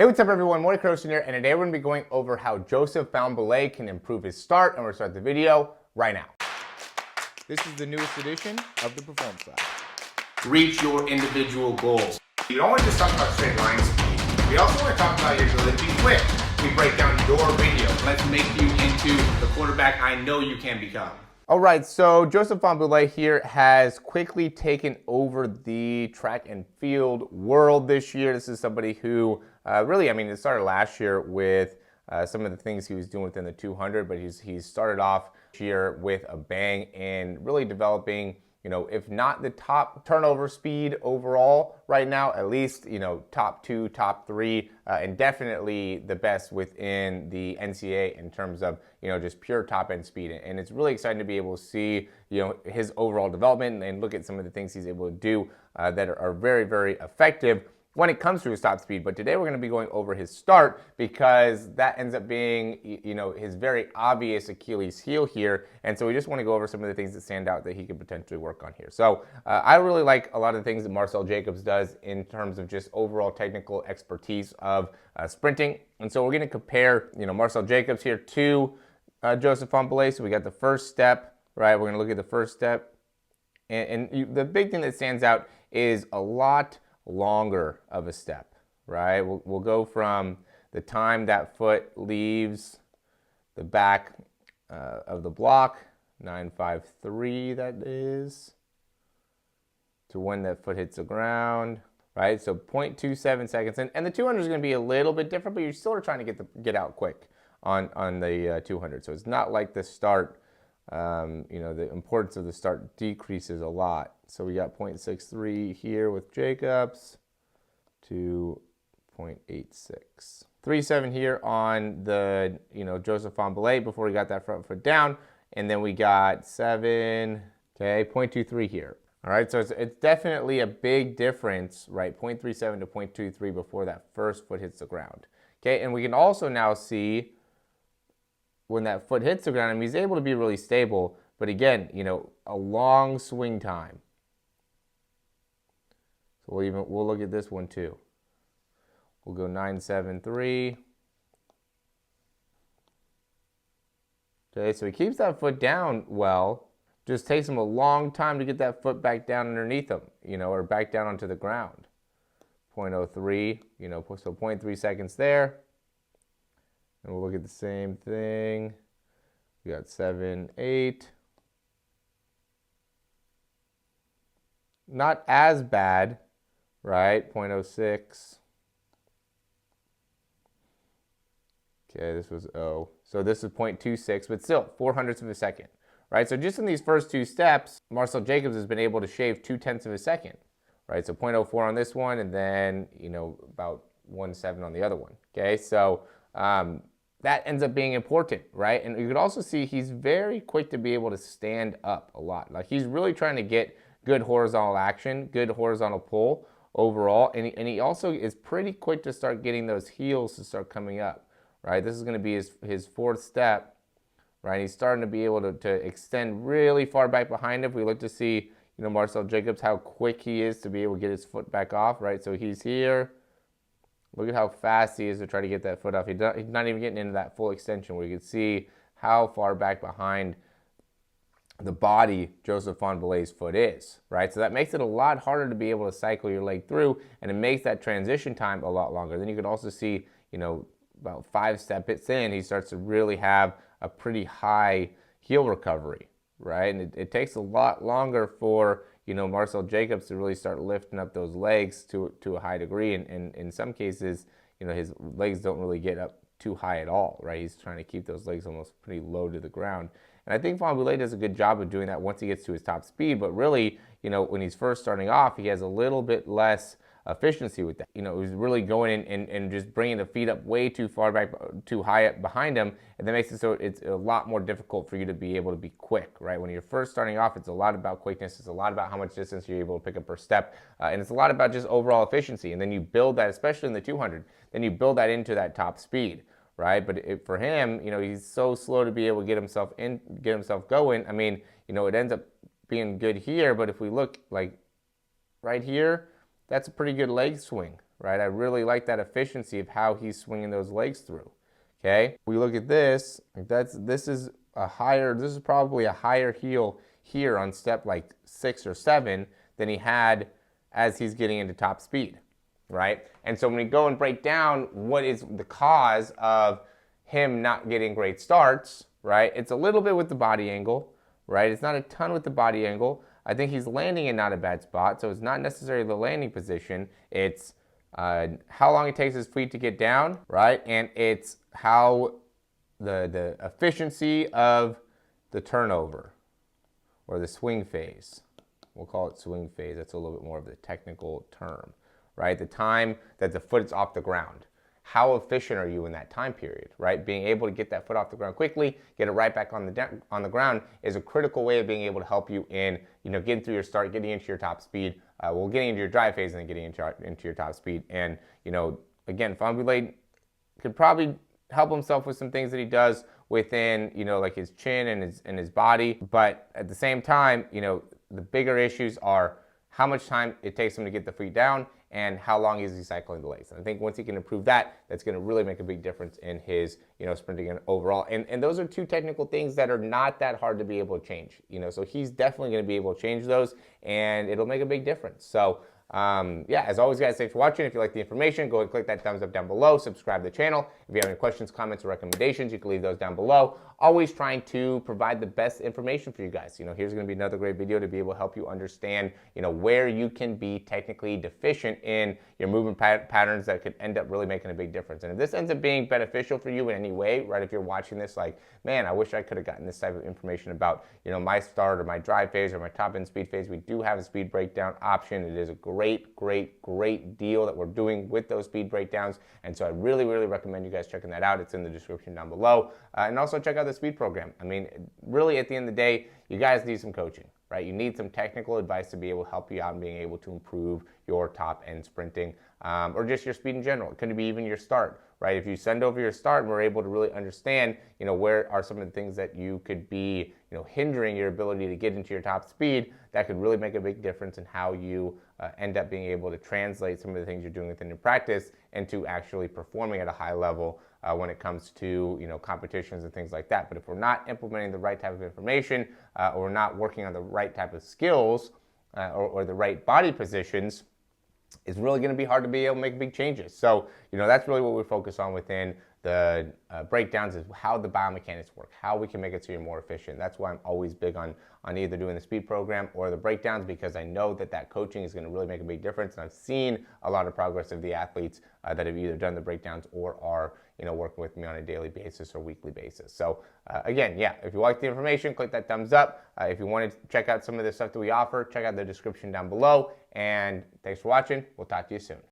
Hey, what's up everyone? Morey Croson here, and today we're going to be going over how Joseph Fahnbulleh can improve his start, and we're going to start the video right now. This is the newest edition of the Performance Lab. Reach your individual goals. You don't want to just talk about straight line speed. We also want to talk about your ability to be quick. We break down your video. Let's make you into the quarterback I know you can become. All right, so Joseph Fahnbulleh here has quickly taken over the track and field world this year. This is somebody who it started last year with some of the things he was doing within the 200, but he's started off this year with a bang and really developing, if not the top turnover speed overall right now, at least, top 2, top 3, and definitely the best within the NCAA in terms of, just pure top end speed. And it's really exciting to be able to see, his overall development and look at some of the things he's able to do that are very, very effective when it comes to his top speed. But today we're going to be going over his start, because that ends up being, his very obvious Achilles heel here. And so we just want to go over some of the things that stand out that he could potentially work on here. So I really like a lot of the things that Marcel Jacobs does in terms of just overall technical expertise of sprinting. And so we're going to compare, Marcel Jacobs here to Joseph Fahnbulleh. So we got the first step, right? We're going to look at the first step. The big thing that stands out is a lot longer of a step, right? We'll go from the time that foot leaves the back of the block, 953 that is, to when that foot hits the ground, right? So 0.27 seconds, and the 200 is going to be a little bit different, but you're still trying to get out quick on the 200. So it's not like the start, the importance of the start decreases a lot. So we got 0.63 here with Jacobs to 0.86. 3.7 here on the, Joseph Fahnbulleh before he got that front foot down. And then we got 0.23 here. All right, so it's definitely a big difference, right? 0.37 to 0.23 before that first foot hits the ground. Okay, and we can also now see when that foot hits the ground, he's able to be really stable, but again, a long swing time. So we'll look at this one too. We'll go 9.73. Okay, so he keeps that foot down well. Just takes him a long time to get that foot back down underneath him, or back down onto the ground. 0.03, so 0.3 seconds there. And we'll look at the same thing. We got 7.8. Not as bad, right? 0.06. Okay, this was O. So this is 0.26, but still 0.04 of a second, right? So just in these first two steps, Marcel Jacobs has been able to shave 0.2 of a second, right? So 0.04 on this one, and then, about 1.7 on the other one, okay? So that ends up being important, right? And you could also see he's very quick to be able to stand up a lot. Like, he's really trying to get good horizontal action, good horizontal pull overall, and he also is pretty quick to start getting those heels to start coming up, right? This is going to be his fourth step, right? He's starting to be able to extend really far back behind him. We look to see, Marcel Jacobs, how quick he is to be able to get his foot back off, right? So he's here. Look at how fast he is to try to get that foot off. He's not even getting into that full extension where you can see how far back behind the body Joseph Fahnbulleh's foot is, right? So that makes it a lot harder to be able to cycle your leg through, and it makes that transition time a lot longer. Then you can also see, about 5 steps in, he starts to really have a pretty high heel recovery, right? And it takes a lot longer for, Marcel Jacobs to really start lifting up those legs to a high degree. And in some cases, his legs don't really get up too high at all, right? He's trying to keep those legs almost pretty low to the ground. And I think Fahnbulleh does a good job of doing that once he gets to his top speed. But really, when he's first starting off, he has a little bit less efficiency with that. He's really going in and just bringing the feet up way too far back, too high up behind him, and that makes it so it's a lot more difficult for you to be able to be quick, right? When you're first starting off, it's a lot about quickness, it's a lot about how much distance you're able to pick up per step, and it's a lot about just overall efficiency. And then you build that, especially in the 200, then you build that into that top speed, right? But for him, he's so slow to be able to get himself going. I mean, it ends up being good here, but if we look like right here, that's a pretty good leg swing, right? I really like that efficiency of how he's swinging those legs through, okay? We look at this, this is probably a higher heel here on step like 6 or 7 than he had as he's getting into top speed, right? And so when we go and break down what is the cause of him not getting great starts, right? It's a little bit with the body angle, right? It's not a ton with the body angle. I think he's landing in not a bad spot, so it's not necessarily the landing position. It's how long it takes his feet to get down, right? And it's how the efficiency of the turnover or the swing phase. We'll call it swing phase. That's a little bit more of the technical term, right? The time that the foot is off the ground. How efficient are you in that time period, right? Being able to get that foot off the ground quickly, get it right back on the ground is a critical way of being able to help you in, getting through your start, getting into your top speed, getting into your drive phase and then getting into your top speed. And, again, Fahnbulleh could probably help himself with some things that he does within, like his chin and his body. But at the same time, the bigger issues are how much time it takes him to get the feet down and how long is he cycling the legs. And I think once he can improve that, that's going to really make a big difference in his, sprinting and overall. And those are two technical things that are not that hard to be able to change. So he's definitely going to be able to change those, and it'll make a big difference. So yeah, as always, guys, thanks for watching. If you like the information, go ahead and click that thumbs up down below. Subscribe to the channel. If you have any questions, comments, or recommendations, you can leave those down below. Always trying to provide the best information for you guys. Here's going to be another great video to be able to help you understand, where you can be technically deficient in your movement patterns that could end up really making a big difference. And if this ends up being beneficial for you in any way, right, if you're watching this like, man, I wish I could have gotten this type of information about, my start or my drive phase or my top end speed phase, we do have a speed breakdown option. It is a great deal that we're doing with those speed breakdowns. And so I really recommend you guys checking that out. It's in the description down below. And also check out the speed program. I mean, really at the end of the day, you guys need some coaching, right? You need some technical advice to be able to help you out in being able to improve your top end sprinting or just your speed in general. It could be even your start, right? If you send over your start and we're able to really understand, where are some of the things that you could be, hindering your ability to get into your top speed, that could really make a big difference in how you end up being able to translate some of the things you're doing within your practice into actually performing at a high level when it comes to, competitions and things like that. But if we're not implementing the right type of information or we're not working on the right type of skills or the right body positions, it's really going to be hard to be able to make big changes. So, that's really what we focus on within the breakdowns, is how the biomechanics work, how we can make it so you're more efficient. That's why I'm always big on either doing the speed program or the breakdowns, because I know that coaching is going to really make a big difference. And I've seen a lot of progress of the athletes that have either done the breakdowns or are, working with me on a daily basis or weekly basis. So again, yeah, if you like the information, click that thumbs up. If you want to check out some of the stuff that we offer, check out the description down below. And thanks for watching. We'll talk to you soon.